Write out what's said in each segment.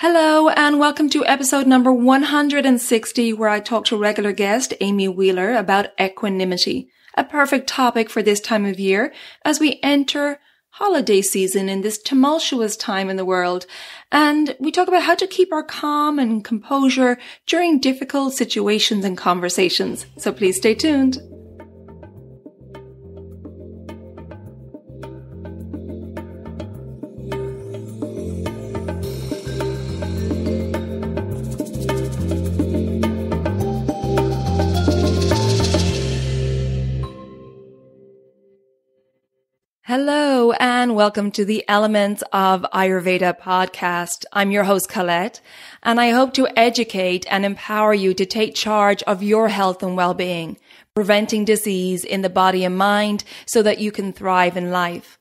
Hello and welcome to episode number 160, where I talk to regular guest Amy Wheeler about equanimity, a perfect topic for this time of year as we enter holiday season in this tumultuous time in the world. And we talk about how to keep our calm and composure during difficult situations and conversations. So please stay tuned. Hello and welcome to the Elements of Ayurveda podcast. I'm your host Colette, and I hope to educate and empower you to take charge of your health and well-being, preventing disease in the body and mind so that you can thrive in life.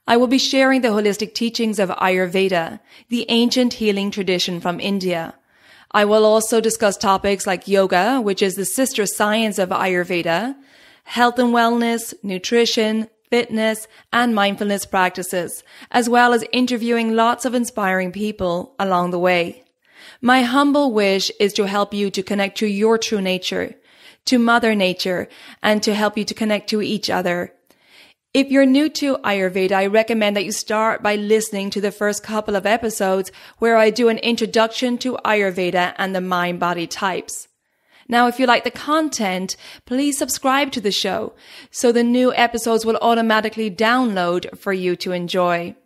I will be sharing the holistic teachings of Ayurveda, the ancient healing tradition from India. I will also discuss topics like yoga, which is the sister science of Ayurveda, health and wellness, nutrition, fitness, and mindfulness practices, as well as interviewing lots of inspiring people along the way. My humble wish is to help you to connect to your true nature, to Mother Nature, and to help you to connect to each other. If you're new to Ayurveda, I recommend that you start by listening to the first couple of episodes where I do an introduction to Ayurveda and the mind-body types. Now, if you like the content, please subscribe to the show so the new episodes will automatically download for you to enjoy.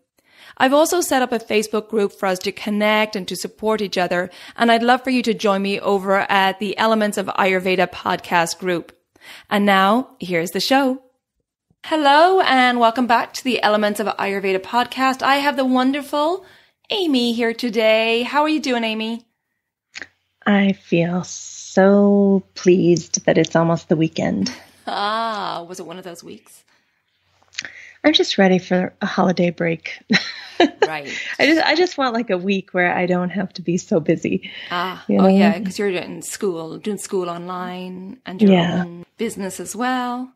I've also set up a Facebook group for us to connect and to support each other, and I'd love for you to join me over at the Elements of Ayurveda podcast group. And now, here's the show. Hello, and welcome back to the Elements of Ayurveda podcast. I have the wonderful Amy here today. How are you doing, Amy? I feel so pleased that it's almost the weekend. Was it one of those weeks? I'm just ready for a holiday break. Right. I just want like a week where I don't have to be so busy. Yeah, because you're doing school online and your own business as well.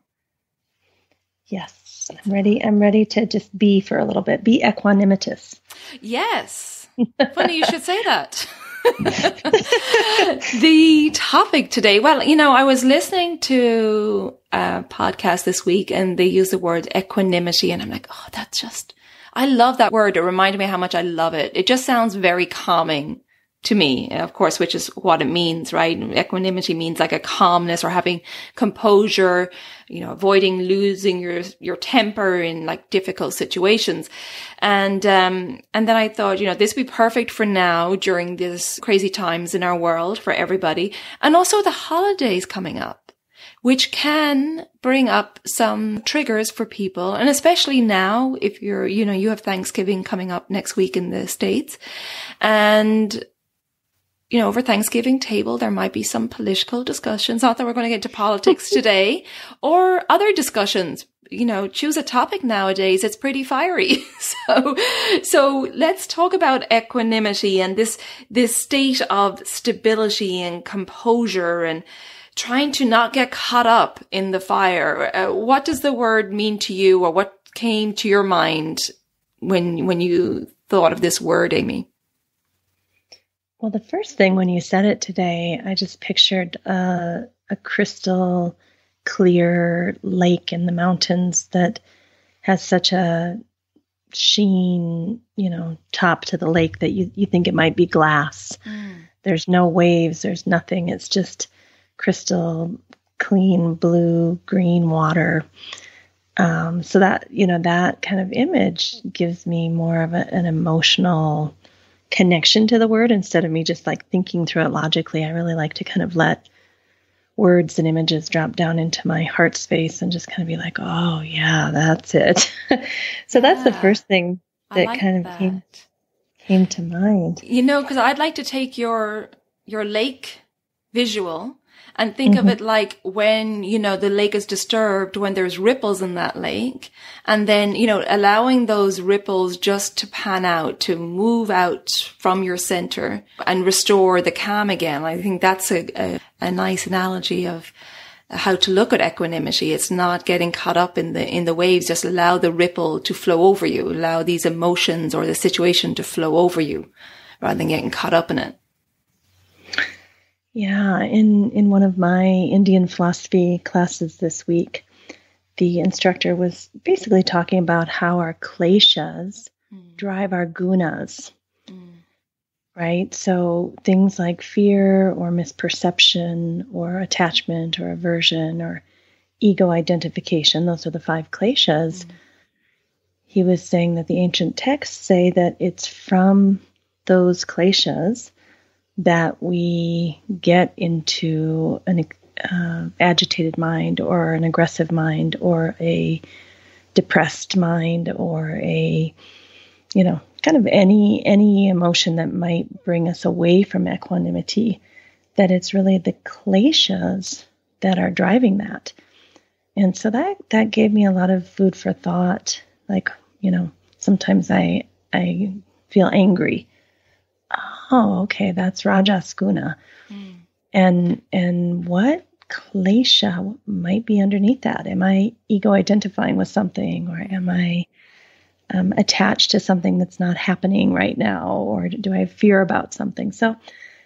Yes, I'm ready. I'm ready to just be for a little bit. Be equanimitous. Yes. Funny you should say that. The topic today, I was listening to a podcast this week and they use the word equanimity and I'm like, I love that word. It reminded me how much I love it. It just sounds very calming to me, of course, which is what it means, right? Equanimity means like a calmness or having composure, avoiding losing your temper in like difficult situations. And then I thought, this would be perfect for now during this crazy times in our world for everybody. And also the holidays coming up, which can bring up some triggers for people. And especially now, if you have Thanksgiving coming up next week in the States. And over Thanksgiving table, there might be some political discussions. Not that we're going to get into politics today or other discussions. Choose a topic nowadays. It's pretty fiery. So let's talk about equanimity and this state of stability and composure and trying to not get caught up in the fire. What does the word mean to you, or what came to your mind when you thought of this word, Amy? Well, the first thing when you said it today, I just pictured a crystal clear lake in the mountains that has such a sheen, top to the lake that you think it might be glass. There's no waves, there's nothing. It's just crystal clean blue, green water. So that, that kind of image gives me more of an emotional connection to the word instead of me just like thinking through it logically. I really like to kind of let words and images drop down into my heart space and just kind of be like, oh yeah, that's it. So that's the first thing that came to mind. Because I'd like to take your lake visual and think of it like when, the lake is disturbed, when there's ripples in that lake, and then, allowing those ripples just to pan out, to move out from your center and restore the calm again. I think that's a nice analogy of how to look at equanimity. It's not getting caught up in the waves. Just allow the ripple to flow over you. Allow these emotions or the situation to flow over you. rather than getting caught up in it. Yeah, in one of my Indian philosophy classes this week, the instructor was basically talking about how our kleshas drive our gunas, right? So things like fear or misperception or attachment or aversion or ego identification, those are the 5 kleshas. He was saying that the ancient texts say that it's from those kleshas that we get into an agitated mind or an aggressive mind or a depressed mind or a, kind of any emotion that might bring us away from equanimity, that it's really the kleshas that are driving that. And so that gave me a lot of food for thought. Like, sometimes I feel angry. Oh, okay, that's Rajas guna. And what klesha might be underneath that? Am I ego identifying with something, or am I attached to something that's not happening right now, or do I have fear about something? So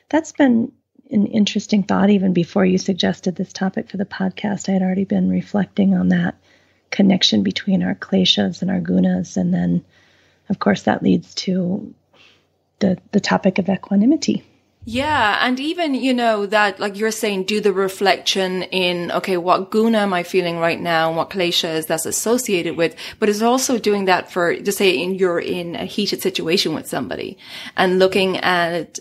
that's been an interesting thought. Even before you suggested this topic for the podcast, I had already been reflecting on that connection between our kleshas and our gunas. And then, of course, that leads to the topic of equanimity. Yeah. And even, that, like you're saying, do the reflection in, okay, what guna am I feeling right now and what klesha is that's associated with, but it's also doing that for, just say you're in a heated situation with somebody and looking at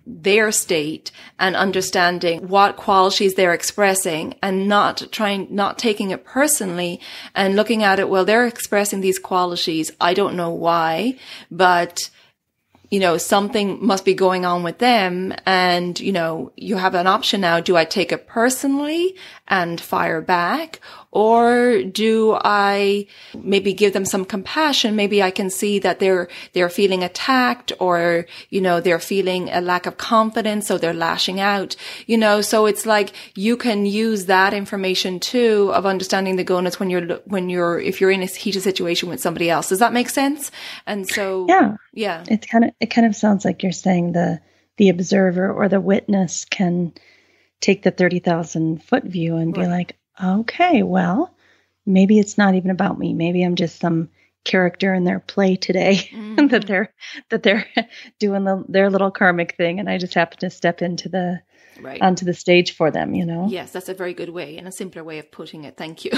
their state and understanding what qualities they're expressing and not taking it personally and looking at it, well, they're expressing these qualities. I don't know why, but something must be going on with them. And, you have an option now. Do I take it personally and fire back? Or do I maybe give them some compassion? Maybe I can see that they're feeling attacked, or, they're feeling a lack of confidence. So they're lashing out, so it's like you can use that information too of understanding the gunas if you're in a heated situation with somebody else. Does that make sense? And so, yeah. It kind of sounds like you're saying the observer or the witness can take the 30,000 foot view and be like, okay, well, maybe it's not even about me. Maybe I'm just some character in their play today that they're doing their little karmic thing, and I just happen to step into onto the stage for them. Yes, that's a very good way and a simpler way of putting it. Thank you.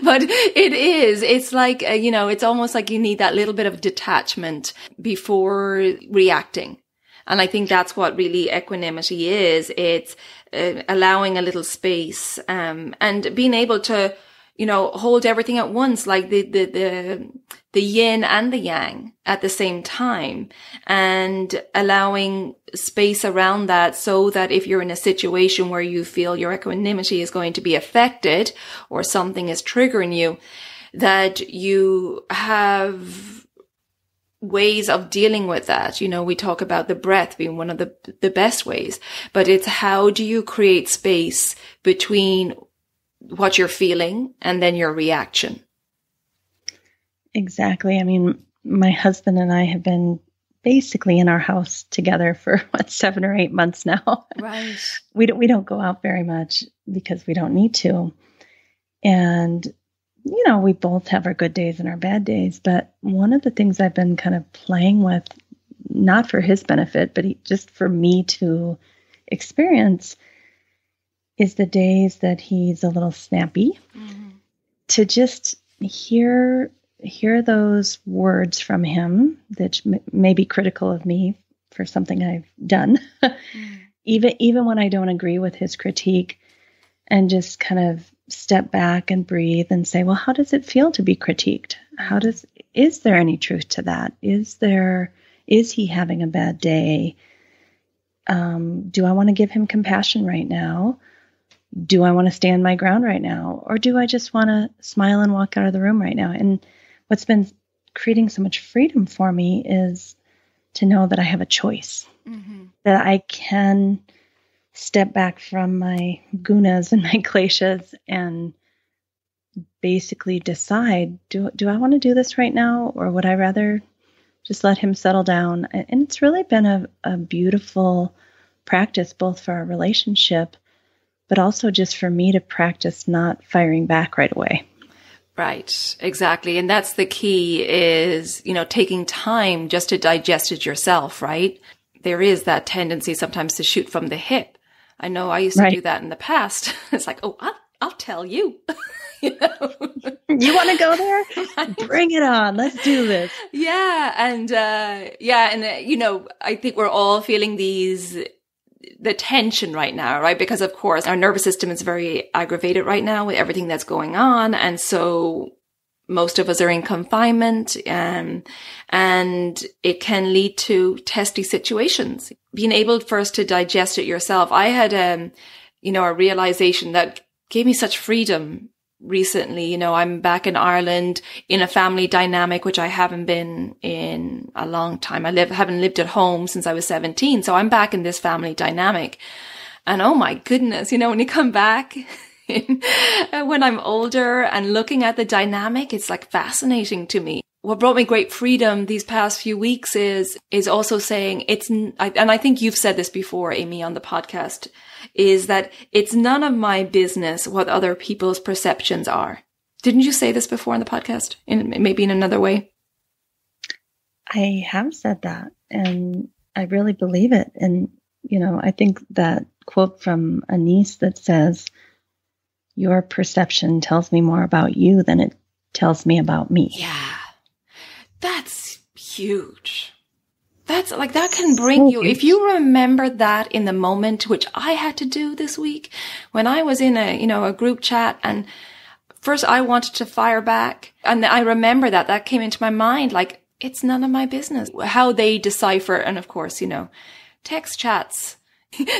But it's like it's almost like you need that little bit of detachment before reacting. And I think that's what really equanimity is. It's allowing a little space, and being able to, hold everything at once, like the yin and the yang at the same time, and allowing space around that so that if you're in a situation where you feel your equanimity is going to be affected or something is triggering you, that you have ways of dealing with that. We talk about the breath being one of the best ways, but it's how do you create space between what you're feeling and then your reaction? Exactly. I mean, my husband and I have been basically in our house together for 7 or 8 months now. Right. We don't go out very much because we don't need to. And we both have our good days and our bad days, but one of the things I've been kind of playing with, not for his benefit, but just for me to experience, is the days that he's a little snappy, to just hear those words from him that may be critical of me for something I've done, even when I don't agree with his critique, and just kind of step back and breathe and say, well, how does it feel to be critiqued? Is there any truth to that? Is he having a bad day? Do I want to give him compassion right now? Do I want to stand my ground right now? Or do I just want to smile and walk out of the room right now? And what's been creating so much freedom for me is to know that I have a choice, that I can step back from my gunas and my kleshas and basically decide, do I want to do this right now? Or would I rather just let him settle down. And it's really been a beautiful practice, both for our relationship, but also just for me to practice not firing back right away. Right, exactly. And that's the key is, taking time just to digest it yourself, right? There is that tendency sometimes to shoot from the hip. I know I used to do that in the past. It's like, oh, I'll tell you. You want to go there? Bring it on. Let's do this. Yeah. And, I think we're all feeling the tension right now, right? Because of course our nervous system is very aggravated right now with everything that's going on. And so most of us are in confinement, and it can lead to testy situations. Being able first to digest it yourself. I had, a realization that gave me such freedom recently. I'm back in Ireland in a family dynamic, which I haven't been in a long time. Haven't lived at home since I was 17. So I'm back in this family dynamic. And oh my goodness, when you come back when I'm older and looking at the dynamic, it's like fascinating to me. What brought me great freedom these past few weeks is also saying and I think you've said this before, Amy, on the podcast, is that it's none of my business what other people's perceptions are. Didn't you say this before on the podcast? Maybe in another way? I have said that, and I really believe it. And, I think that quote from a niece that says, your perception tells me more about you than it tells me about me. Yeah. That's huge. That's like, that can bring you, if you remember that in the moment, which I had to do this week when I was in a group chat, and first I wanted to fire back. And I remember that came into my mind, like, it's none of my business how they decipher. And of course, text chats,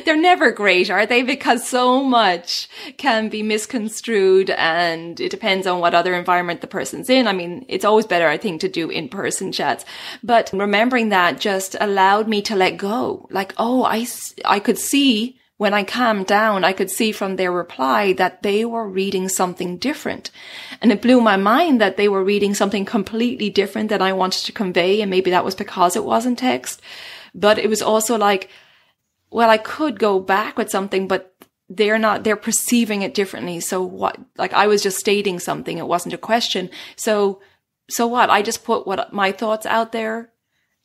they're never great, are they? Because so much can be misconstrued, and it depends on what other environment the person's in. I mean, it's always better, I think, to do in-person chats. But remembering that just allowed me to let go. Like, oh, I could see when I calmed down, I could see from their reply that they were reading something different. And it blew my mind that they were reading something completely different than I wanted to convey. And maybe that was because it wasn't text. But it was also like, well, I could go back with something, but they're perceiving it differently. So what, like, I was just stating something. It wasn't a question. So what? I just put my thoughts out there,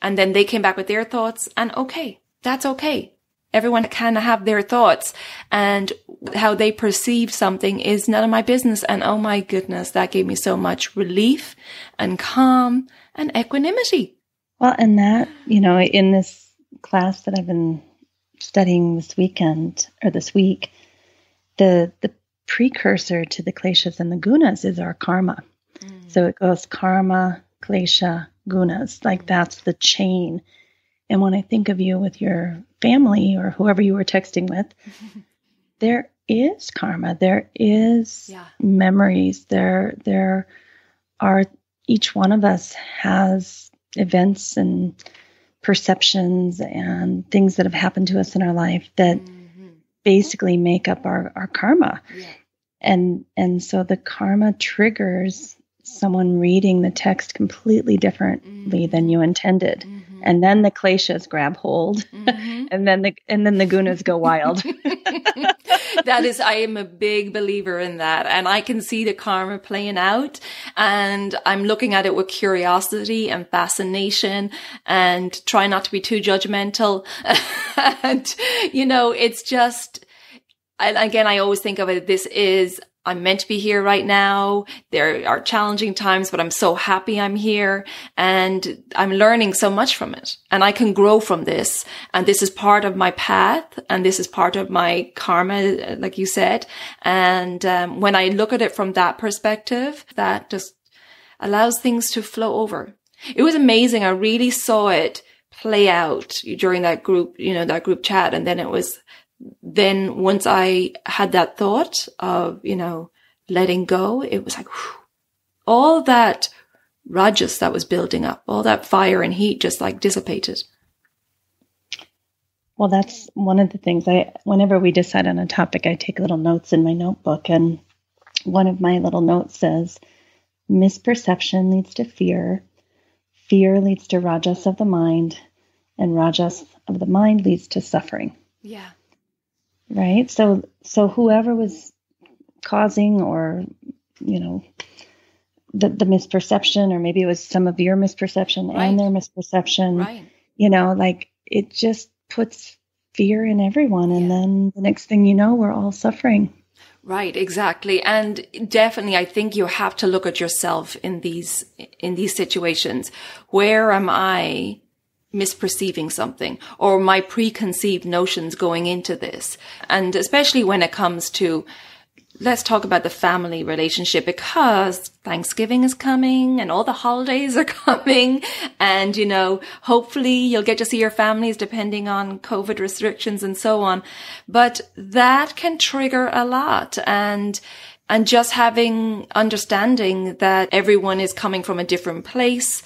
and then they came back with their thoughts, and okay, that's okay. Everyone can have their thoughts, and how they perceive something is none of my business. And oh my goodness, that gave me so much relief and calm and equanimity. Well, and that, in this class that I've been studying this week, the precursor to the kleshas and the gunas is our karma. So it goes karma, klesha, gunas, like that's the chain. And when I think of you with your family or whoever you were texting with, there is karma, there is memories, there are, each one of us has events and perceptions and things that have happened to us in our life that basically make up our karma. Yeah. And so the karma triggers someone reading the text completely differently than you intended. And then the kleshas grab hold, and then the gunas go wild. I am a big believer in that. And I can see the karma playing out, and I'm looking at it with curiosity and fascination, and try not to be too judgmental. And, it's just, again, I always think of it, I'm meant to be here right now. There are challenging times, but I'm so happy I'm here, and I'm learning so much from it, and I can grow from this. And this is part of my path, and this is part of my karma, like you said. And when I look at it from that perspective, that just allows things to flow over. It was amazing. I really saw it play out during that group chat. And then once I had that thought of, letting go, it was like, whew, all that rajas that was building up, all that fire and heat just like dissipated. Well, that's one of the things whenever we decide on a topic, I take little notes in my notebook. And one of my little notes says, misperception leads to fear. fear leads to rajas of the mind, and rajas of the mind leads to suffering. Yeah. Right? So whoever was causing, or, the misperception, or maybe it was some of your misperception and their misperception, it just puts fear in everyone. And then the next thing you know, we're all suffering. Right, exactly. And definitely, I think you have to look at yourself in these situations. Where am I misperceiving something, or my preconceived notions going into this? And especially when it comes to, let's talk about the family relationship, because Thanksgiving is coming and all the holidays are coming, and, hopefully you'll get to see your families depending on COVID restrictions and so on. But that can trigger a lot. And just understanding that everyone is coming from a different place,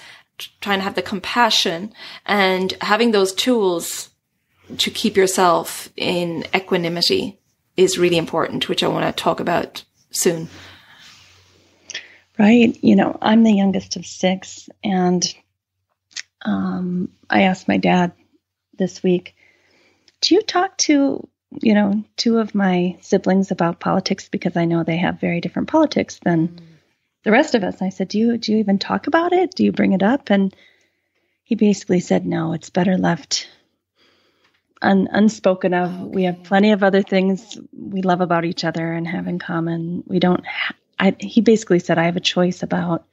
trying to have the compassion and having those tools to keep yourself in equanimity is really important, which I want to talk about soon. Right. I'm the youngest of 6, and I asked my dad this week, do you talk to, 2 of my siblings about politics? Because I know they have very different politics than the rest of us. I said, do you even talk about it? Do you bring it up? And he basically said, no, it's better left unspoken of. Okay. We have plenty of other things we love about each other and have in common. We don't, he basically said, I have a choice about,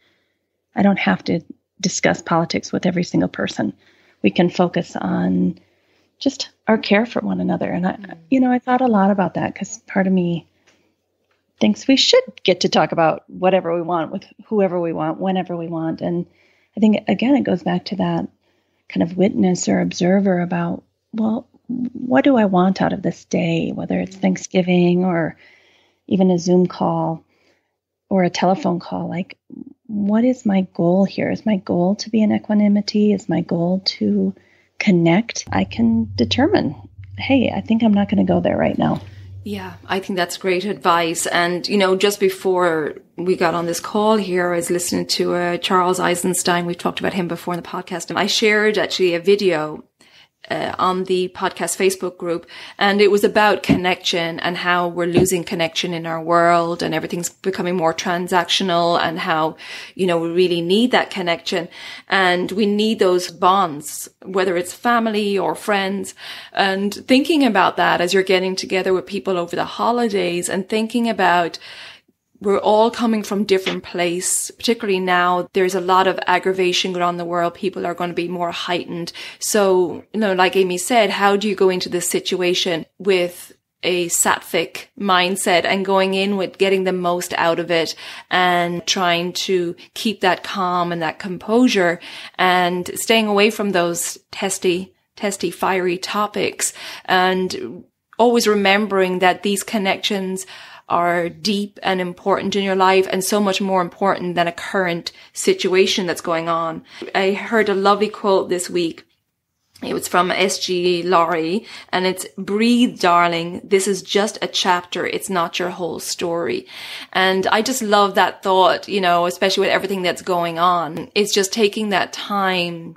I don't have to discuss politics with every single person. We can focus on just our care for one another. And I thought a lot about that, because part of me thinks we should get to talk about whatever we want with whoever we want, whenever we want. And I think, again, it goes back to that kind of witness or observer about, well, what do I want out of this day, whether it's Thanksgiving or even a Zoom call or a telephone call? Like, what is my goal here? Is my goal to be in equanimity? Is my goal to connect? I can determine, hey, I think I'm not going to go there right now. Yeah, I think that's great advice. And, just before we got on this call here, I was listening to Charles Eisenstein. We've talked about him before in the podcast. I shared actually a video on the podcast Facebook group, and it was about connection and how we're losing connection in our world, and everything's becoming more transactional, and how, we really need that connection, and we need those bonds, whether it's family or friends. And thinking about that as you're getting together with people over the holidays, and thinking about, we're all coming from different place, particularly now. There's a lot of aggravation going on in the world. People are going to be more heightened. So, like Amy said, how do you go into this situation with a sattvic mindset and going in with getting the most out of it and trying to keep that calm and that composure and staying away from those testy, fiery topics, and always remembering that these connections are deep and important in your life, and so much more important than a current situation that's going on. I heard a lovely quote this week. It was from S.G. Laurie, and it's, breathe, darling. This is just a chapter. It's not your whole story. And I just love that thought, especially with everything that's going on. It's just taking that time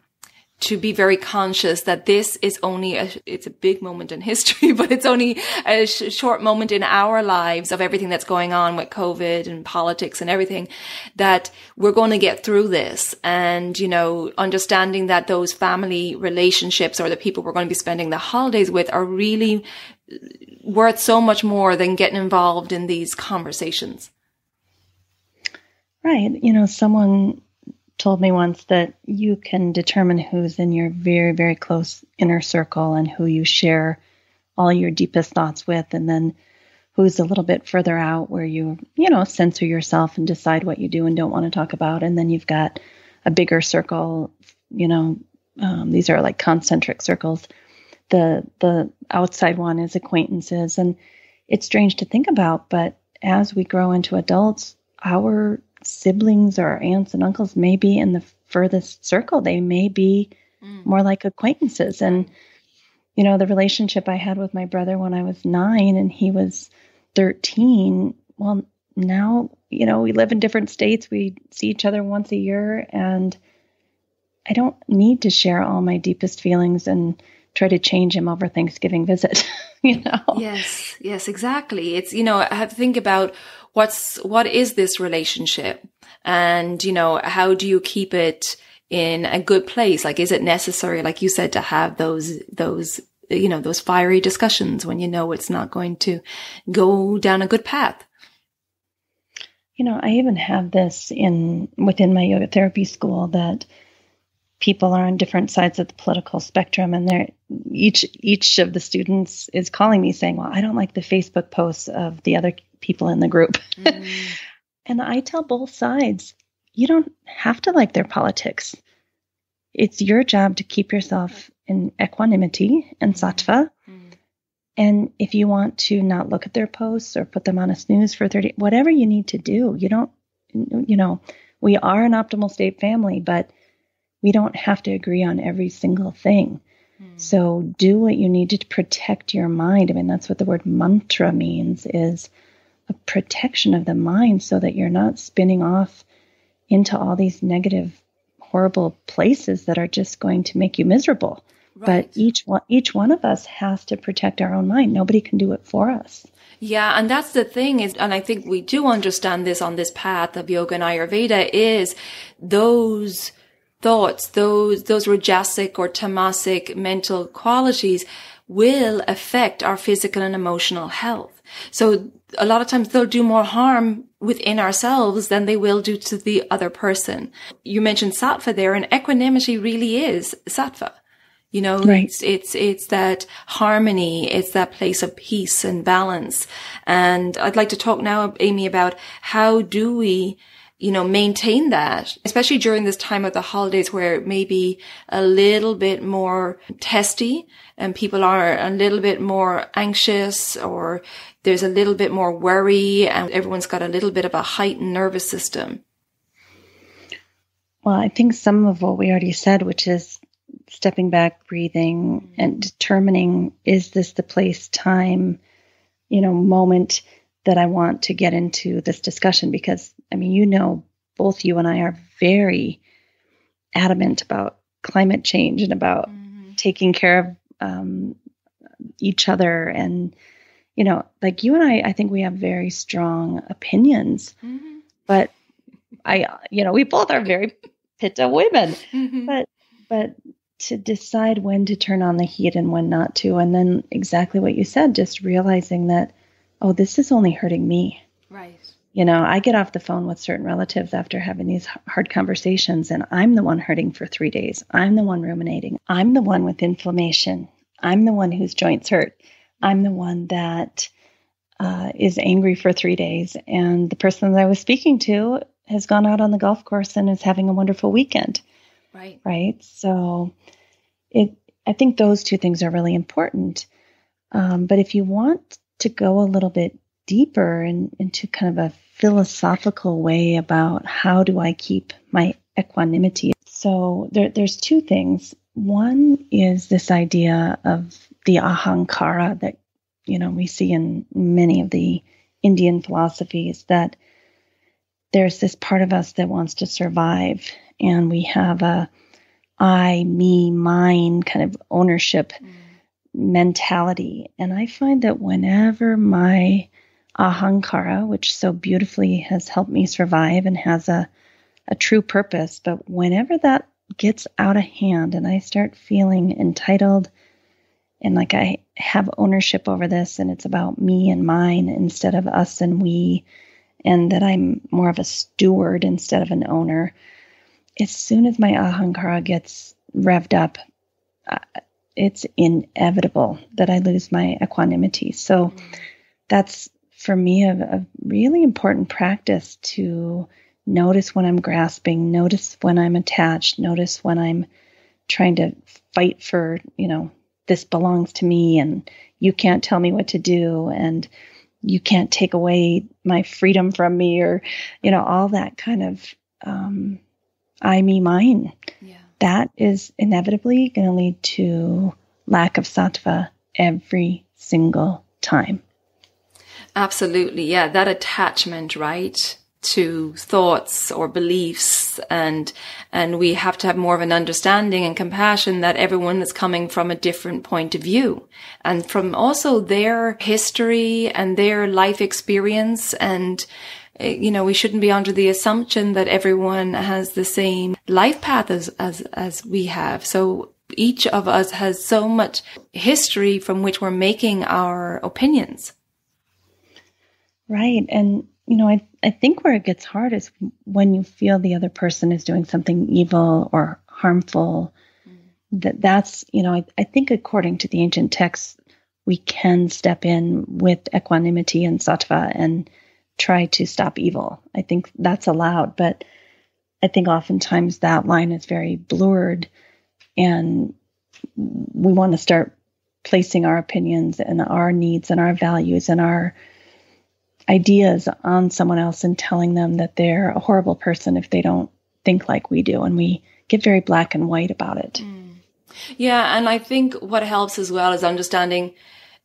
to be very conscious that this is only it's a big moment in history, but it's only a short moment in our lives of everything that's going on with COVID and politics and everything, that we're going to get through this. And, understanding that those family relationships or the people we're going to be spending the holidays with are really worth so much more than getting involved in these conversations. Right. Someone told me once that you can determine who's in your very, very close inner circle and who you share all your deepest thoughts with, and then who's a little bit further out where you censor yourself and decide what you do and don't want to talk about. And then you've got a bigger circle, these are like concentric circles. The outside one is acquaintances. And it's strange to think about, but as we grow into adults, our siblings or aunts and uncles may be in the furthest circle. They may be more like acquaintances. And, the relationship I had with my brother when I was 9 and he was 13, well, now, we live in different states. We see each other once a year, and I don't need to share all my deepest feelings and try to change him over Thanksgiving visit, you know? Yes, exactly. It's, I have to think about what is this relationship, and, how do you keep it in a good place? Like, is it necessary, like you said, to have those fiery discussions when it's not going to go down a good path? I even have this within my yoga therapy school, that people are on different sides of the political spectrum, and each of the students is calling me saying, well, I don't like the Facebook posts of the other people in the group. And I tell both sides, you don't have to like their politics. It's your job to keep yourself in equanimity and sattva. And if you want to not look at their posts or put them on a snooze for 30, whatever you need to do, we are an optimal state family, but we don't have to agree on every single thing. So do what you need to protect your mind. I mean, that's what the word mantra means, is a protection of the mind, so that you're not spinning off into all these negative, horrible places that are just going to make you miserable. Right. But each one of us has to protect our own mind. Nobody can do it for us. Yeah, and that's the thing and I think we do understand this on this path of yoga and Ayurveda, is those thoughts, those rajasic or tamasic mental qualities will affect our physical and emotional health. So a lot of times they'll do more harm within ourselves than they will do to the other person. You mentioned sattva there, and equanimity really is sattva. Right. It's that harmony. It's that place of peace and balance. And I'd like to talk now, Amy, about how do we, maintain that, especially during this time of the holidays where it may be a little bit more testy and people are a little bit more anxious, or there's a little bit more worry and everyone's got a little bit of a heightened nervous system. Well, I think some of what we already said, which is stepping back, breathing, and determining, is this the place, time, moment that I want to get into this discussion? Because, both you and I are very adamant about climate change and about taking care of each other. And, like you and I think we have very strong opinions, but we both are very pitta women, but to decide when to turn on the heat and when not to. And then exactly what you said, just realizing that, oh, this is only hurting me. Right. I get off the phone with certain relatives after having these hard conversations, and I'm the one hurting for 3 days. I'm the one ruminating. I'm the one with inflammation. I'm the one whose joints hurt. I'm the one that is angry for 3 days. And the person that I was speaking to has gone out on the golf course and is having a wonderful weekend. Right. Right. So I think those two things are really important. But if you want to go a little bit deeper into kind of a philosophical way about how do I keep my equanimity. So there's two things. One is this idea of the ahankara that, we see in many of the Indian philosophies, that there's this part of us that wants to survive, and we have a I, me, mine kind of ownership mentality. And I find that whenever my ahankara, which so beautifully has helped me survive and has a true purpose, but whenever that gets out of hand and I start feeling entitled and like I have ownership over this and it's about me and mine instead of us and we, and that I'm more of a steward instead of an owner, as soon as my ahankara gets revved up, it's inevitable that I lose my equanimity. So that's, for me, a really important practice, to notice when I'm grasping, notice when I'm attached, notice when I'm trying to fight for, this belongs to me and you can't tell me what to do and you can't take away my freedom from me, or, all that kind of I, me, mine. Yeah. That is inevitably going to lead to lack of sattva every single time. Absolutely. Yeah. That attachment, right? to thoughts or beliefs, and we have to have more of an understanding and compassion that everyone is coming from a different point of view and from also their history and their life experience. And we shouldn't be under the assumption that everyone has the same life path as we have. So each of us has so much history from which we're making our opinions. Right. And, I think where it gets hard is when you feel the other person is doing something evil or harmful. That's, I think according to the ancient texts, we can step in with equanimity and sattva and try to stop evil. I think that's allowed, but I think oftentimes that line is very blurred, and we want to start placing our opinions and our needs and our values and our ideas on someone else and telling them that they're a horrible person if they don't think like we do. And we get very black and white about it. Yeah. And I think what helps as well is understanding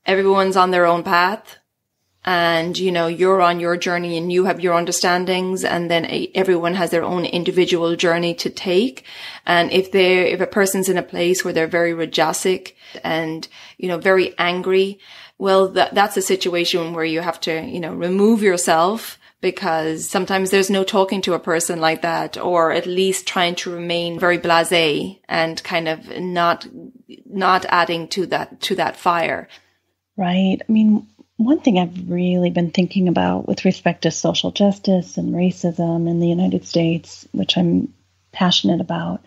everyone's on their own path. And, you're on your journey and you have your understandings, and then everyone has their own individual journey to take. And if a person's in a place where they're very rajasic and, very angry, well, that's a situation where you have to, remove yourself, because sometimes there's no talking to a person like that, or at least trying to remain very blasé and kind of not adding to that fire. Right. I mean, one thing I've really been thinking about with respect to social justice and racism in the United States, which I'm passionate about,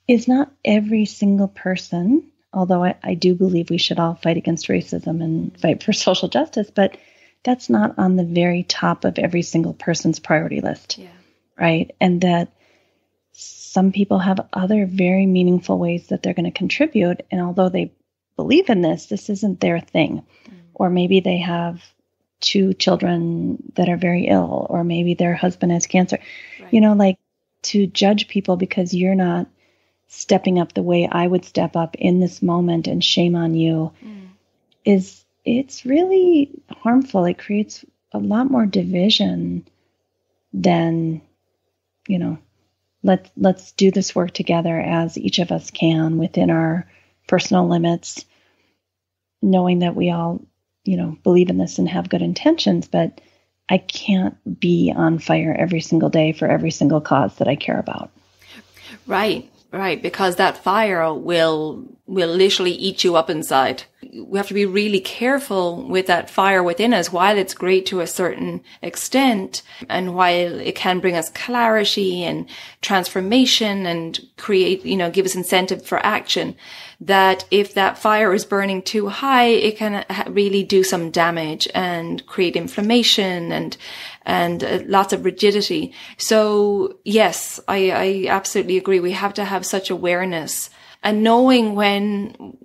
is not every single person, although I do believe we should all fight against racism and fight for social justice, but that's not on the very top of every single person's priority list. Yeah. Right? And that some people have other very meaningful ways that they're going to contribute. And although they believe in this isn't their thing. Or maybe they have 2 children that are very ill, or maybe their husband has cancer. Right. To judge people because you're not stepping up the way I would step up in this moment, and shame on you, it's really harmful. It creates a lot more division than, let's do this work together as each of us can within our personal limits, knowing that we all believe in this and have good intentions, but I can't be on fire every single day for every single cause that I care about. Right. Because that fire will literally eat you up inside. We have to be really careful with that fire within us. While it's great to a certain extent, and while it can bring us clarity and transformation and create, give us incentive for action, that if that fire is burning too high, it can really do some damage and create inflammation and lots of rigidity. So yes, I absolutely agree. We have to have such awareness, and knowing when,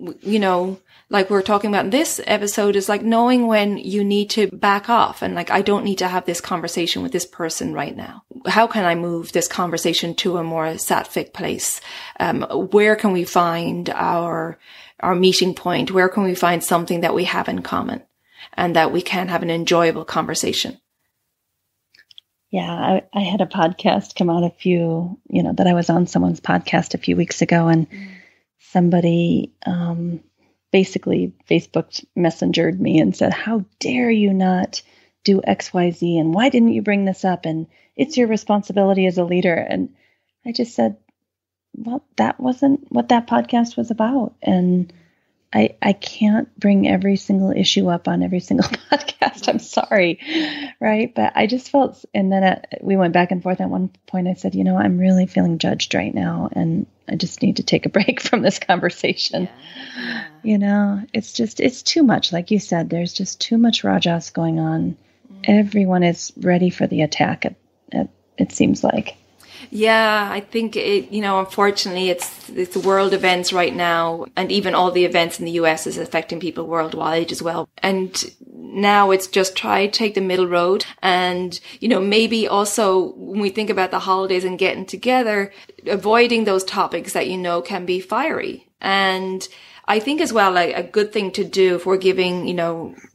like we're talking about in this episode, is like knowing when you need to back off and I don't need to have this conversation with this person right now. How can I move this conversation to a more sattvic place? Where can we find our meeting point? Where can we find something that we have in common and that we can have an enjoyable conversation? Yeah, I had a podcast come out that I was on someone's podcast a few weeks ago, and somebody basically Facebook messengered me and said, "How dare you not do XYZ, and why didn't you bring this up? And it's your responsibility as a leader." And I just said, well, that wasn't what that podcast was about. And I can't bring every single issue up on every single podcast. I'm sorry. Right. But I just felt, and then we went back and forth. At one point I said, I'm really feeling judged right now, and I just need to take a break from this conversation. Yeah. It's too much. Like you said, there's just too much rajas going on. Everyone is ready for the attack. It seems like. Yeah, I think unfortunately it's world events right now, and even all the events in the US is affecting people worldwide as well. And now it's just try to take the middle road, and, maybe also when we think about the holidays and getting together, avoiding those topics that, can be fiery. And I think as well, like a good thing to do if we're giving,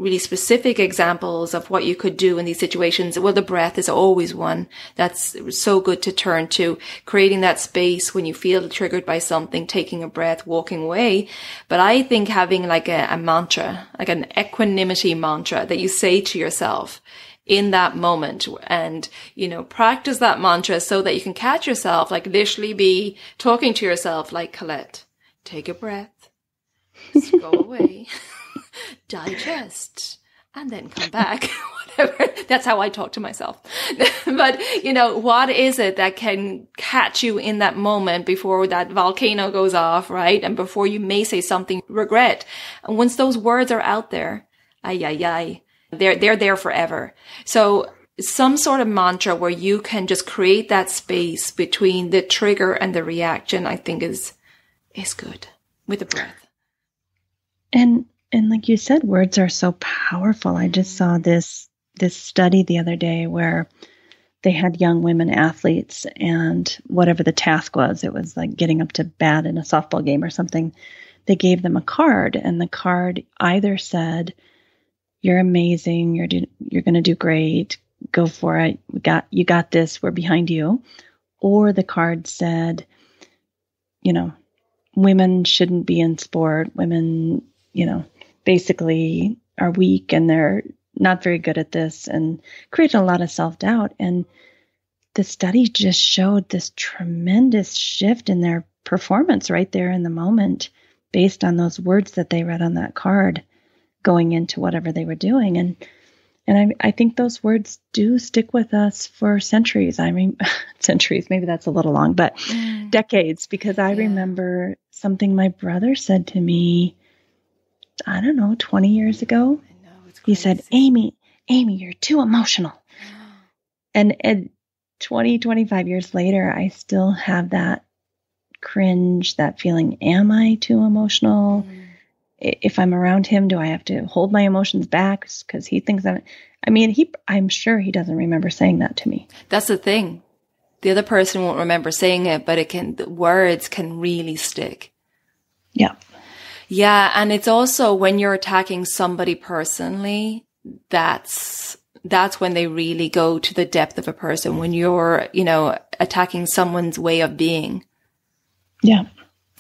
really specific examples of what you could do in these situations. Well, the breath is always one that's so good to turn to, creating that space when you feel triggered by something, taking a breath, walking away. But I think having like a mantra, like an equanimity mantra that you say to yourself in that moment, and, practice that mantra so that you can catch yourself, like literally be talking to yourself like, Colette, take a breath. Go away, digest, and then come back. Whatever. That's how I talk to myself. But, what is it that can catch you in that moment before that volcano goes off, right? And before you may say something regret. And once those words are out there, they're there forever. So some sort of mantra where you can just create that space between the trigger and the reaction, I think is good with the breath. And like you said, words are so powerful. I just saw this study the other day where they had young women athletes, and whatever the task was, it was like getting up to bat in a softball game or something. They gave them a card, and the card either said, "You're amazing. You're going to do great. Go for it. You got this. We're behind you." Or the card said, women shouldn't be in sport. Women, basically are weak and they're not very good at this, and created a lot of self-doubt. And the study just showed this tremendous shift in their performance right there in the moment based on those words that they read on that card going into whatever they were doing. And I think those words do stick with us for centuries. I mean, centuries, maybe that's a little long, but decades, because I remember something my brother said to me, I don't know, 20 years ago. I know, it's crazy. He said, Amy, you're too emotional. And 20, 25 years later, I still have that cringe, that feeling, am I too emotional? If I'm around him, do I have to hold my emotions back because he thinks I'm sure he doesn't remember saying that to me. That's the thing. The other person won't remember saying it, but the words can really stick. Yeah. Yeah. And it's also when you're attacking somebody personally, that's when they really go to the depth of a person, when you're, attacking someone's way of being. Yeah.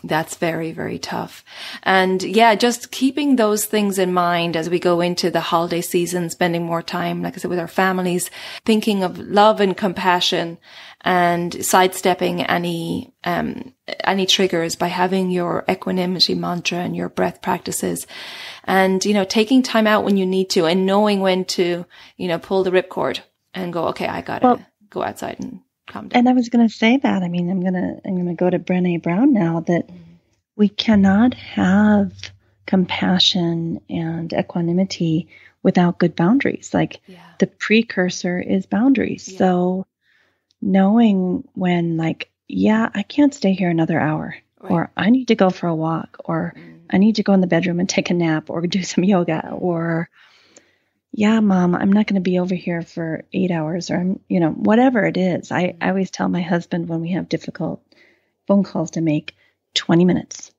That's very, very tough. And just keeping those things in mind as we go into the holiday season, spending more time, like I said, with our families, thinking of love and compassion, and sidestepping any triggers by having your equanimity mantra and your breath practices, and, taking time out when you need to, and knowing when to, pull the ripcord and go, okay, I gotta go outside and calm down. And I was going to say that. I mean, I'm going to go to Brené Brown now, that we cannot have compassion and equanimity without good boundaries. Like the precursor is boundaries. Yeah. So knowing when, like, I can't stay here another hour, or I need to go for a walk, or I need to go in the bedroom and take a nap, or do some yoga, or Mom, I'm not going to be over here for 8 hours, or whatever it is. I always tell my husband when we have difficult phone calls to make, 20 minutes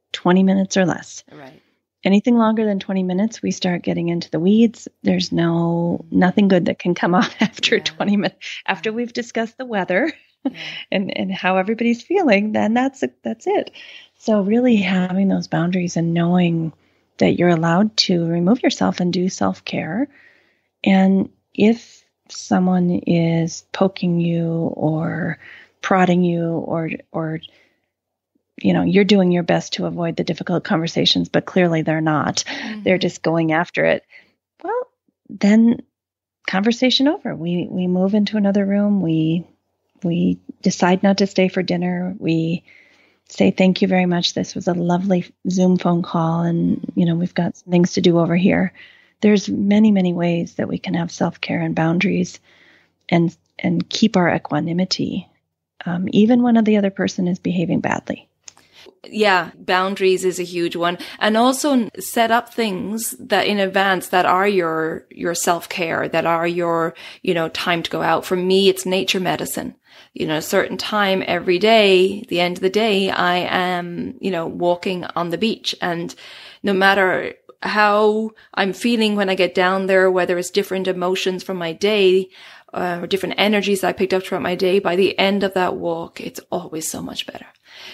or less. Right. Anything longer than 20 minutes, we start getting into the weeds. There's nothing good that can come off after 20 minutes. After we've discussed the weather and how everybody's feeling, then that's it. So really having those boundaries and knowing that you're allowed to remove yourself and do self-care. And if someone is poking you or prodding you, or you're doing your best to avoid the difficult conversations, but clearly they're not. They're just going after it. Well, then conversation over. We move into another room. We decide not to stay for dinner. We say, thank you very much. This was a lovely Zoom phone call, and, we've got some things to do over here. There's many, many ways that we can have self-care and boundaries and keep our equanimity, even when the other person is behaving badly. Yeah, boundaries is a huge one. And also set up things that in advance that are your self-care, that are your, time to go out. For me, it's nature medicine. A certain time every day, the end of the day, I am, walking on the beach. And no matter how I'm feeling when I get down there, whether it's different emotions from my day, or different energies I picked up throughout my day, by the end of that walk, it's always so much better.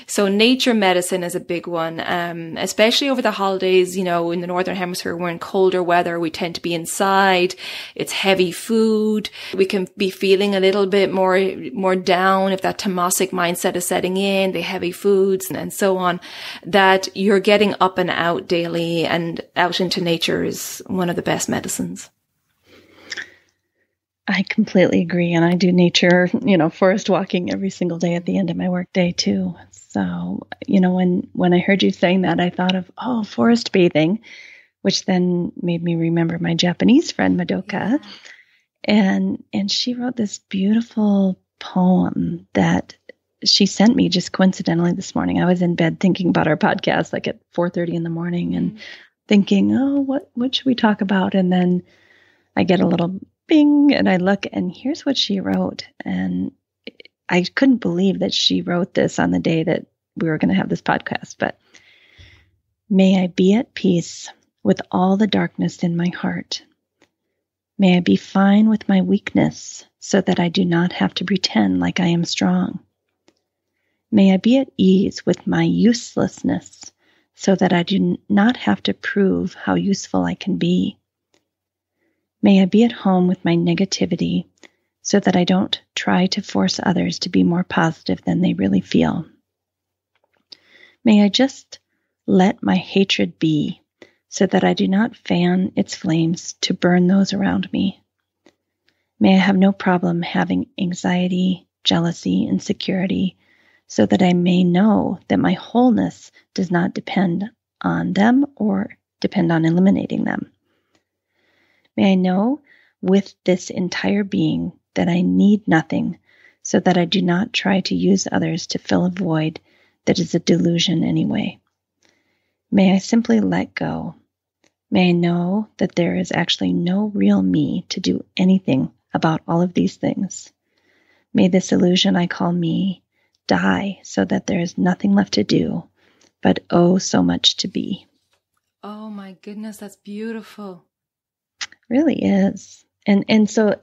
So nature medicine is a big one, especially over the holidays. You know, in the Northern Hemisphere, we're in colder weather. We tend to be inside. It's heavy food. We can be feeling a little bit more down if that tamasic mindset is setting in, the heavy foods and so on, that you're getting up and out daily and out into nature is one of the best medicines. I completely agree. And I do nature, forest walking every single day at the end of my work day too. So, when I heard you saying that, I thought of, forest bathing, which then made me remember my Japanese friend, Madoka. Yeah. And she wrote this beautiful poem that she sent me just coincidentally this morning. I was in bed thinking about our podcast, like at 4:30 in the morning and thinking, what should we talk about? And then I get a little bing and I look and here's what she wrote. And I couldn't believe that she wrote this on the day that we were going to have this podcast. But may I be at peace with all the darkness in my heart. May I be fine with my weakness so that I do not have to pretend like I am strong. May I be at ease with my uselessness so that I do not have to prove how useful I can be. May I be at home with my negativity so that I don't try to force others to be more positive than they really feel. May I just let my hatred be so that I do not fan its flames to burn those around me. May I have no problem having anxiety, jealousy, insecurity, so that I may know that my wholeness does not depend on them or depend on eliminating them. May I know with this entire being that I need nothing, so that I do not try to use others to fill a void that is a delusion anyway. May I simply let go. May I know that there is actually no real me to do anything about all of these things. May this illusion I call me die so that there is nothing left to do, but so much to be. Oh my goodness, that's beautiful. Really is. And so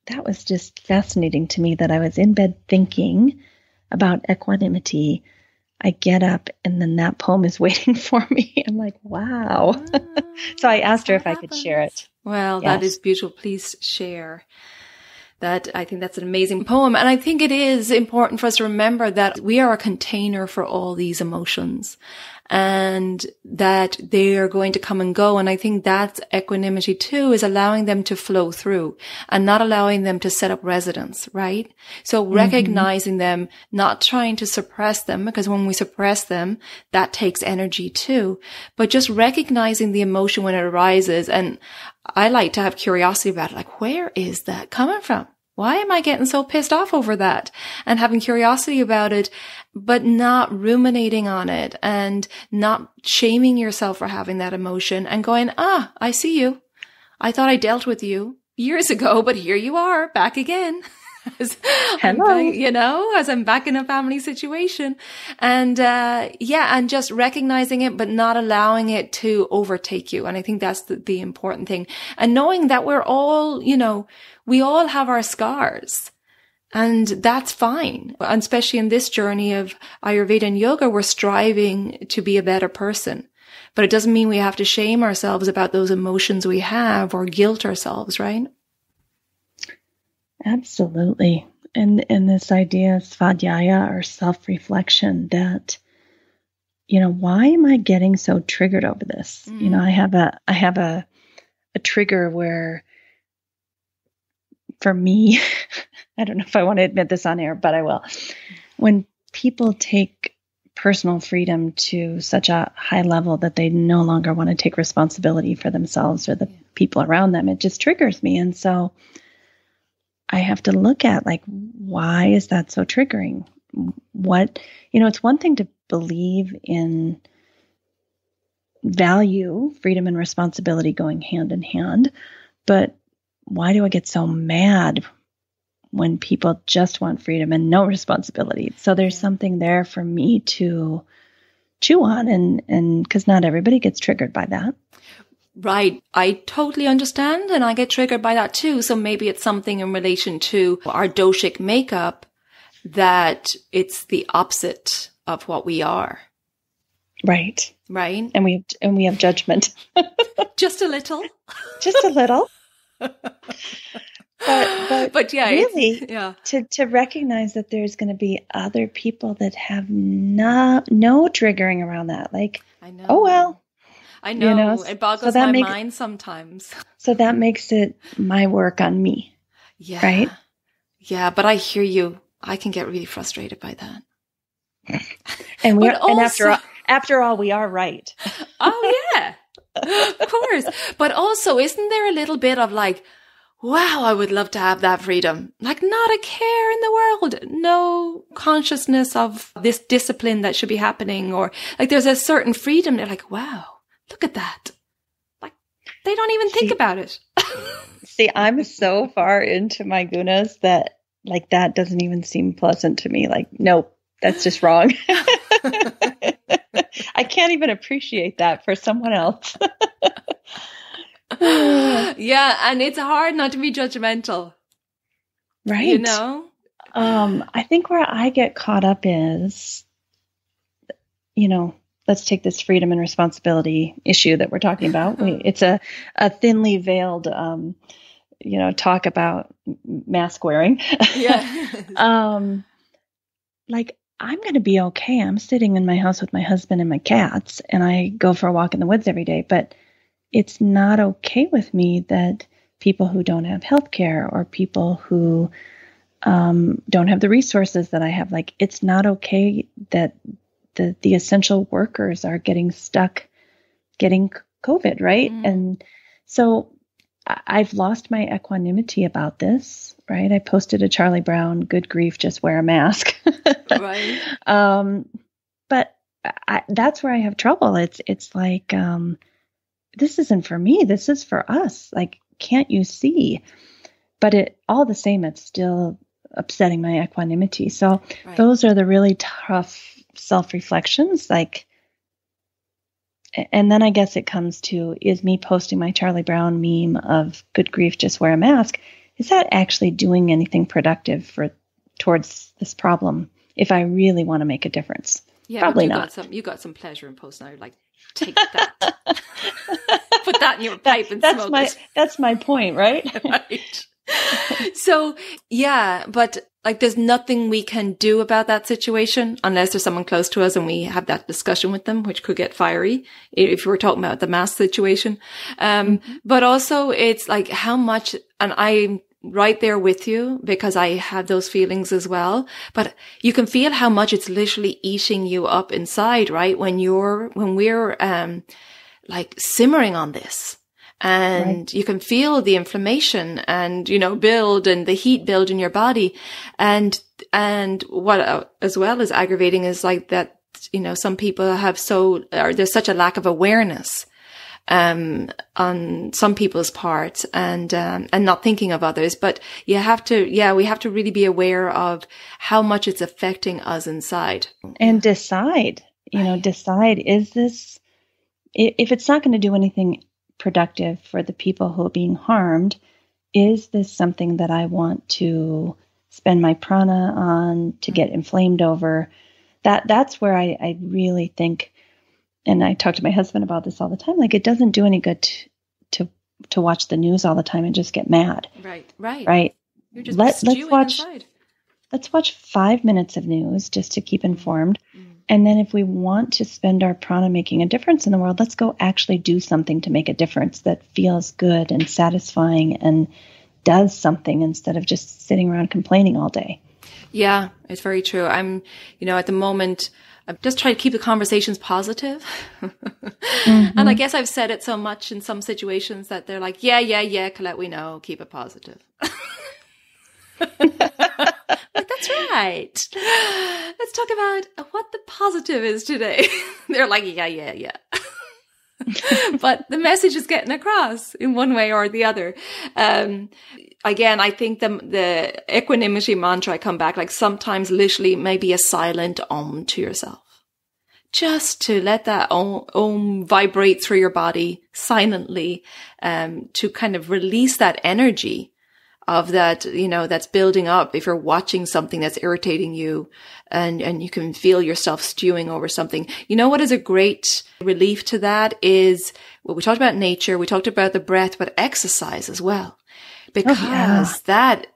that was just fascinating to me that I was in bed thinking about equanimity. I get up and then that poem is waiting for me. I'm like, wow. So I asked her if I could share it. Well, yes. That is beautiful. Please share that. I think that's an amazing poem. And I think it is important for us to remember that we are a container for all these emotions and that they are going to come and go. And I think that's equanimity too, is allowing them to flow through and not allowing them to set up residence, right? So recognizing them, not trying to suppress them, because when we suppress them, that takes energy too, but just recognizing the emotion when it arises. And I like to have curiosity about it, like, where is that coming from? Why am I getting so pissed off over that? And having curiosity about it, but not ruminating on it and not shaming yourself for having that emotion and going, I see you. I thought I dealt with you years ago, but here you are back again. Hello. As I'm back in a family situation. And, and just recognizing it, but not allowing it to overtake you. And I think that's the important thing. And knowing that we're all, we all have our scars. And that's fine. And especially in this journey of Ayurveda and yoga, we're striving to be a better person. But it doesn't mean we have to shame ourselves about those emotions we have or guilt ourselves, right? Absolutely. And this idea of svadhyaya or self-reflection that, why am I getting so triggered over this? Mm-hmm. I have a trigger where, for me, I don't know if I want to admit this on air, but I will. When people take personal freedom to such a high level that they no longer want to take responsibility for themselves or the people around them, it just triggers me. And so I have to look at, why is that so triggering? It's one thing to believe in value, freedom and responsibility going hand in hand, but why do I get so mad when people just want freedom and no responsibility? So there's something there for me to chew on, and because not everybody gets triggered by that. Right. I totally understand. And I get triggered by that too. So maybe it's something in relation to our doshic makeup that it's the opposite of what we are. Right. Right. And we have judgment. Just a little. Just a little. But yeah, really, to recognize that there's going to be other people that have no triggering around that. Like, I know. Oh, well. I know. It boggles my mind sometimes. So that makes it my work on me. Yeah. Right? Yeah, but I hear you. I can get really frustrated by that. And after all, we are right. Oh, yeah. Of course. But also, isn't there a little bit of like, wow, I would love to have that freedom. Like, not a care in the world. No consciousness of this discipline that should be happening. Or like, there's a certain freedom. They're like, wow, look at that. Like, they don't even think about it. See, I'm so far into my gunas that like that doesn't even seem pleasant to me. Like, nope, that's just wrong. I can't even appreciate that for someone else. Yeah, and it's hard not to be judgmental. Right. You know? I think where I get caught up is, let's take this freedom and responsibility issue that we're talking about. It's a thinly veiled, talk about mask wearing. Yeah. Like, I'm going to be okay. I'm sitting in my house with my husband and my cats, and I go for a walk in the woods every day. But it's not okay with me that people who don't have healthcare or people who don't have the resources that I have, like, it's not okay that the essential workers are getting stuck getting COVID, right? Mm. And so I've lost my equanimity about this, right? I posted a Charlie Brown, good grief, just wear a mask. Right. But that's where I have trouble. It's like, this isn't for me. This is for us. Like, can't you see? But all the same, it's still upsetting my equanimity. So Those are the really tough self-reflections. Like, and then I guess it comes to, is me posting my Charlie Brown meme of good grief, just wear a mask, is that actually doing anything productive towards this problem if I really want to make a difference? Yeah, probably not. You got some pleasure in posting. You're like, take that. Put that in your pipe and smoke it. That's my point, right? Right. So, yeah, but like there's nothing we can do about that situation unless there's someone close to us and we have that discussion with them, which could get fiery if we're talking about the mask situation. But also it's like how much, and I'm right there with you because I have those feelings as well, but you can feel how much it's literally eating you up inside, right? When we're like simmering on this. And you can feel the inflammation and, build and the heat build in your body. And what as well as aggravating is like that, some people there's such a lack of awareness, on some people's parts and not thinking of others. But we have to really be aware of how much it's affecting us inside. And decide, is this, if it's not going to do anything productive for the people who are being harmed, is this something that I want to spend my prana on, to get inflamed over? That's where I really think, and I talk to my husband about this all the time, like it doesn't do any good to watch the news all the time and just get mad. Right. You're just let's watch 5 minutes of news just to keep informed. And then if we want to spend our prana making a difference in the world, let's go actually do something to make a difference that feels good and satisfying and does something instead of just sitting around complaining all day. Yeah, it's very true. I'm, at the moment, I'm just trying to keep the conversations positive. And I guess I've said it so much in some situations that they're like, yeah, Colette, we know, keep it positive. Like, that's right. Let's talk about what the positive is today. They're like, yeah. But the message is getting across in one way or the other. Again, I think the equanimity mantra, I come back, like sometimes literally maybe a silent to yourself. just to let that om vibrate through your body silently, to kind of release that energy of that, that's building up. If you're watching something that's irritating you and you can feel yourself stewing over something, what is a great relief to that is, well, we talked about nature, we talked about the breath, but exercise as well, because that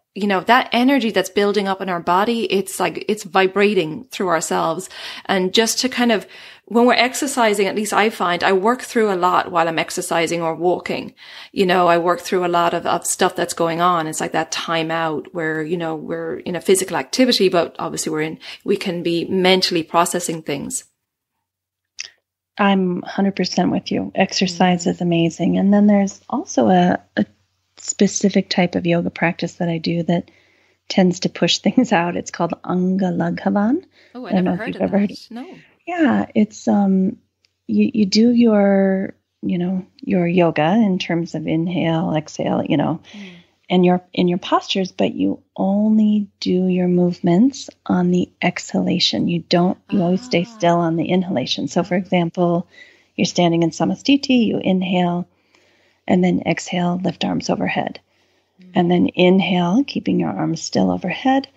energy that's building up in our body, it's vibrating through ourselves. And just to kind of, when we're exercising, at least I find I work through a lot while I'm exercising or walking. I work through a lot of stuff that's going on. It's like that time out where, we're in a physical activity, but obviously we can be mentally processing things. I'm 100% with you. Exercise is amazing. And then there's also a specific type of yoga practice that I do that tends to push things out. It's called Angalaghavan. Oh, I never heard of that. No. Yeah, it's you do your yoga in terms of inhale, exhale, and you're in your postures, but you only do your movements on the exhalation. You always stay still on the inhalation. So for example, you're standing in Samastiti, you inhale, and then exhale, lift arms overhead. And then inhale, keeping your arms still overhead,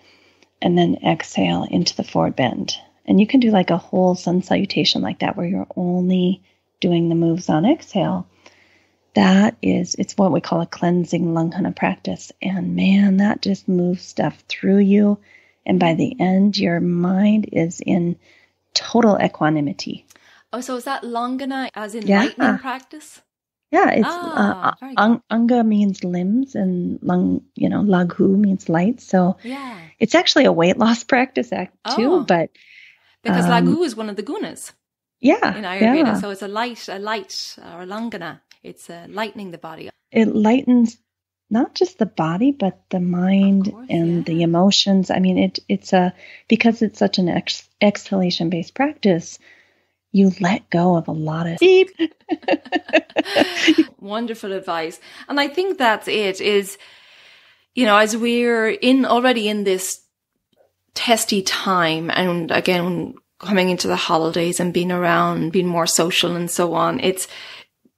and then exhale into the forward bend. And you can do like a whole sun salutation like that, where you're only doing the moves on exhale. It's what we call a cleansing langhana practice. And man, that just moves stuff through you. And by the end, your mind is in total equanimity. Oh, so is that langhana as in lightning practice? Yeah, it's anga means limbs, and laghu means light. So it's actually a weight loss practice too. But because laghu is one of the gunas. Yeah, in Ayurveda, so it's a light or a langhana. It's lightening the body. It lightens not just the body, but the mind and the emotions. I mean, because it's such an exhalation based practice. You let go of a lot of deep. Wonderful advice. And I think that's it is, as we're already in this testy time, and again, coming into the holidays and being around, being more social and so on, it's,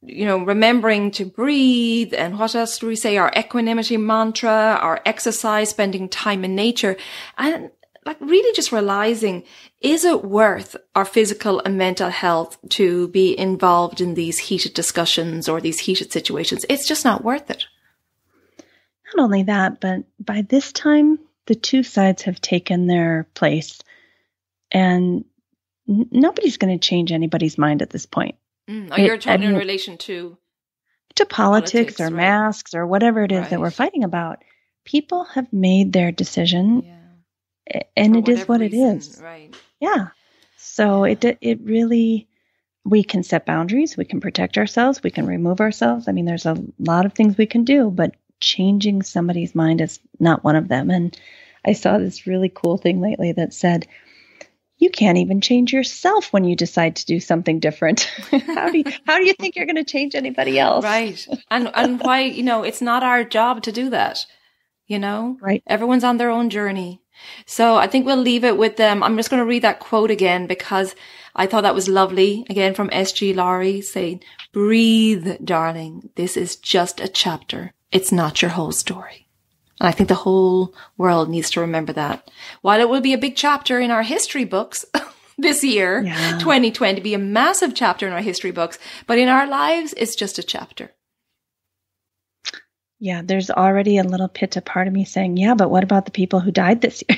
remembering to breathe. And what else do we say? Our equanimity mantra, our exercise, spending time in nature, and like really just realizing, is it worth our physical and mental health to be involved in these heated discussions or these heated situations? It's just not worth it. Not only that, but by this time, the two sides have taken their place, and nobody's going to change anybody's mind at this point. You're talking in relation to politics or masks or whatever it is that we're fighting about. People have made their decision. Yeah. And it is what it is. Right. Yeah. So it really, we can set boundaries. We can protect ourselves. We can remove ourselves. I mean, there's a lot of things we can do, but changing somebody's mind is not one of them. And I saw this really cool thing lately that said, you can't even change yourself when you decide to do something different. How do you think you're going to change anybody else? Right. And why, it's not our job to do that. Right. Everyone's on their own journey. So I think we'll leave it with them. I'm just going to read that quote again because I thought that was lovely. Again, from S.G. Laurie saying, "Breathe, darling. This is just a chapter. It's not your whole story." And I think the whole world needs to remember that. While it will be a big chapter in our history books this year, 2020, be a massive chapter in our history books, but in our lives, it's just a chapter. Yeah, there's already a little pitta part of me saying, yeah, but what about the people who died this year?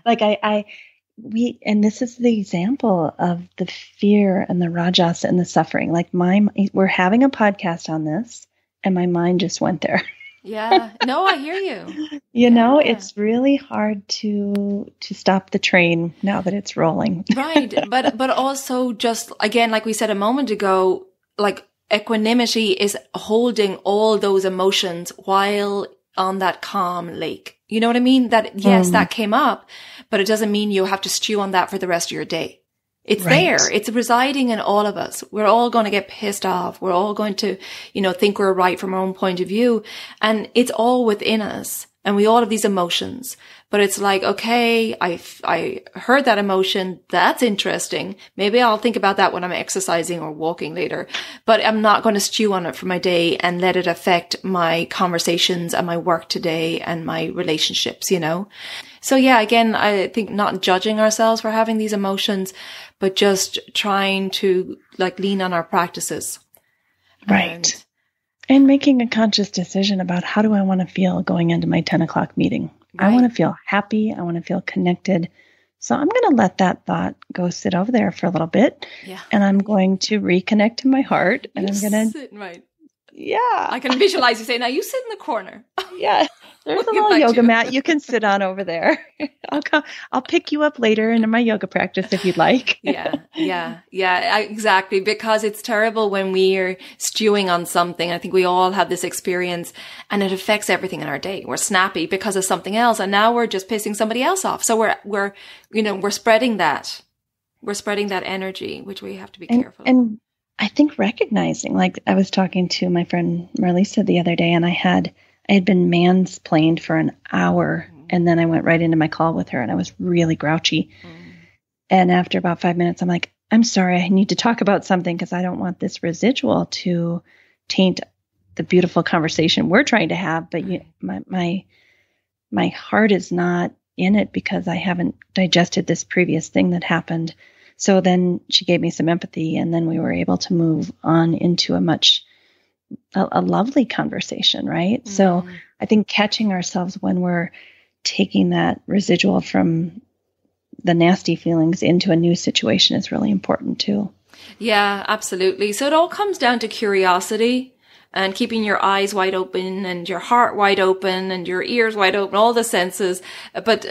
Like and this is the example of the fear and the rajas and the suffering. Like we're having a podcast on this and my mind just went there. Yeah, no, I hear you. It's really hard to stop the train now that it's rolling. Right. But also just, again, like we said a moment ago, like, equanimity is holding all those emotions while on that calm lake. You know what I mean? That, yes, that came up, but it doesn't mean you have to stew on that for the rest of your day. It's there. It's residing in all of us. We're all going to get pissed off. We're all going to, think we're right from our own point of view. And it's all within us. And we all have these emotions, but it's like, okay, I heard that emotion. That's interesting. Maybe I'll think about that when I'm exercising or walking later, but I'm not going to stew on it for my day and let it affect my conversations and my work today and my relationships, you know? So yeah, again, I think not judging ourselves for having these emotions, but just trying to like lean on our practices. Right. And making a conscious decision about how do I want to feel going into my 10 o'clock meeting. Right. I want to feel happy. I want to feel connected. So I'm going to let that thought go sit over there for a little bit. Yeah. And I'm going to reconnect to my heart. And I'm going to... Right. Yeah. I can visualize you say, now you sit in the corner. Yeah. There's a little yoga mat you can sit on over there. I'll pick you up later into my yoga practice if you'd like. Yeah, exactly. Because it's terrible when we're stewing on something. I think we all have this experience and it affects everything in our day. We're snappy because of something else. And now we're just pissing somebody else off. So we're spreading that. We're spreading that energy, which we have to be careful. And I think recognizing, like I was talking to my friend Marlisa the other day, and I had been mansplained for an hour, and then I went right into my call with her, and I was really grouchy. And after about 5 minutes, I'm like, I'm sorry, I need to talk about something because I don't want this residual to taint the beautiful conversation we're trying to have. But my heart is not in it because I haven't digested this previous thing that happened. So then she gave me some empathy, and then we were able to move on into a lovely conversation, right? Mm-hmm. So I think catching ourselves when we're taking that residual from the nasty feelings into a new situation is really important too. Yeah, absolutely. So it all comes down to curiosity and keeping your eyes wide open and your heart wide open and your ears wide open, all the senses. But,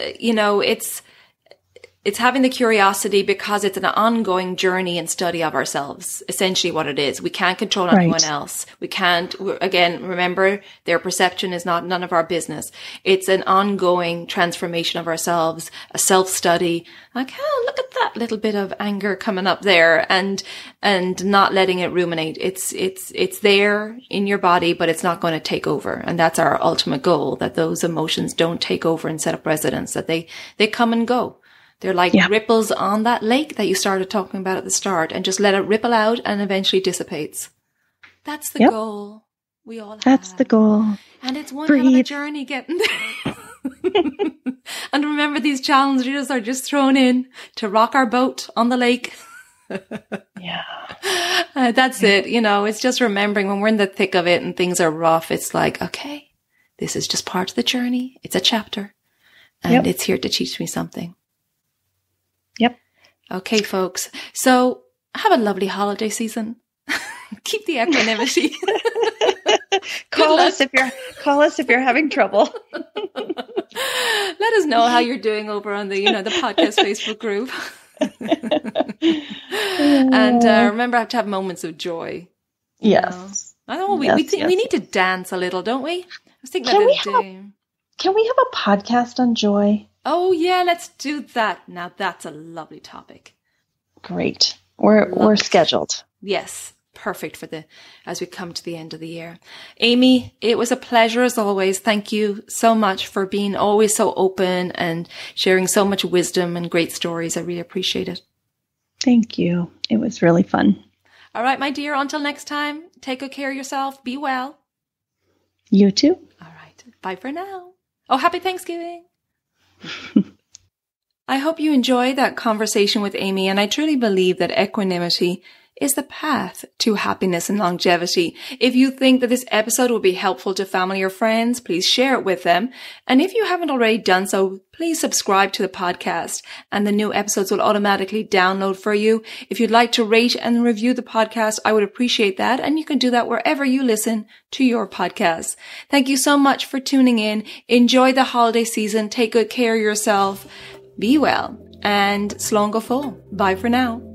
it's having the curiosity because it's an ongoing journey and study of ourselves, essentially what it is. We can't control anyone else. We can't, again, remember, their perception is none of our business. It's an ongoing transformation of ourselves, a self-study. Like, oh, look at that little bit of anger coming up there and not letting it ruminate. It's there in your body, but it's not going to take over. And that's our ultimate goal, that those emotions don't take over and set up residence, that they come and go. They're like ripples on that lake that you started talking about at the start, and just let it ripple out and eventually dissipates. That's the goal we all have. That's the goal. And it's one hell of a journey getting there. And remember, these challenges are just thrown in to rock our boat on the lake. That's it. It's just remembering when we're in the thick of it and things are rough, it's like, okay, this is just part of the journey. It's a chapter and it's here to teach me something. Yep. Okay, folks. So have a lovely holiday season. Keep the equanimity. Call us if you're having trouble. Let us know how you're doing over on the podcast Facebook group. And remember, I have to have moments of joy. Yes. I know we need to dance a little, don't we? I was thinking Can we have a podcast on joy? Oh yeah, let's do that. Now that's a lovely topic. Great. We're scheduled. Yes. Perfect as we come to the end of the year. Amy, it was a pleasure as always. Thank you so much for being always so open and sharing so much wisdom and great stories. I really appreciate it. Thank you. It was really fun. All right, my dear, until next time, take good care of yourself. Be well. You too. All right. Bye for now. Oh, happy Thanksgiving. I hope you enjoyed that conversation with Amy, and I truly believe that equanimity is the path to happiness and longevity. If you think that this episode will be helpful to family or friends, please share it with them. And if you haven't already done so, please subscribe to the podcast and the new episodes will automatically download for you. If you'd like to rate and review the podcast, I would appreciate that. And you can do that wherever you listen to your podcasts. Thank you so much for tuning in. Enjoy the holiday season. Take good care of yourself. Be well and slán go fóill. Bye for now.